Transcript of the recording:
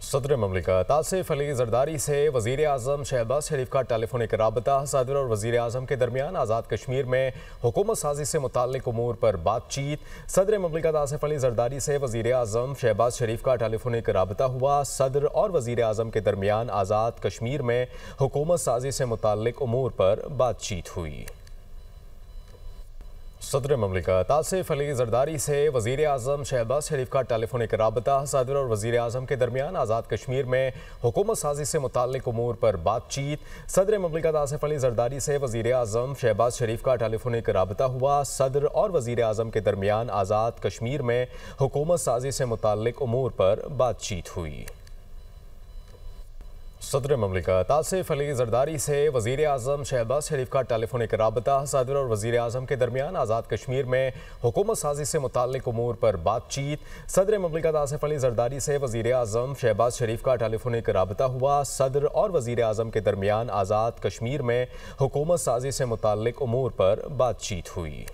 सदर ममलिकत आसिफ अली जरदारी से वज़ीर आज़म शहबाज शरीफ का टेलीफोनिक राबता। सदर और वज़ीर आज़म के दरमियान आज़ाद कश्मीर में हुकूमत साजी से मुताल्लिक़ उमूर पर बातचीत। सदर ममलिकत आसिफ अली जरदारी से वज़ीर आज़म शहबाज शरीफ का टेलीफोनिक राबता हुआ। सदर और वज़ीर आज़म के दरमियान आज़ाद कश्मीर में हुकूमत साजी से मुताल्लिक़ उमूर पर बातचीत हुई। सदर ममलिकत आसिफ अली जरदारी से वज़ीर आज़म शहबाज शरीफ का टेलीफोनिक राबता। सदर और वज़ीर आज़म के दरमियान आज़ाद कश्मीर में हुकूमत साजी से मुताल्लिक़ उमूर पर बातचीत। सदर ममलिकत आसिफ अली जरदारी से वज़ीर आज़म शहबाज शरीफ का टेलीफोनिक राबता हुआ। सदर और वज़ीर आज़म के दरमियान आज़ाद कश्मीर में हुकूमत साजी से मुताल्लिक़ उमूर पर बातचीत हुई। सदर ममलिकत आसिफ अली जरदारी से वज़ीर आज़म शहबाज शरीफ का टेलीफोनिक राबता। सदर और वज़ीर आज़म के दरमियान आज़ाद कश्मीर में हुकूमत साजी से मुताल्लिक़ उमूर पर बातचीत। सदर ममलिकत आसिफ अली जरदारी से वज़ीर आज़म शहबाज शरीफ का टेलीफोनिक राबता हुआ। सदर और वज़ीर आज़म के दरमियान आज़ाद कश्मीर में हुकूमत साजी से मुताल्लिक़ उमूर पर बातचीत हुई।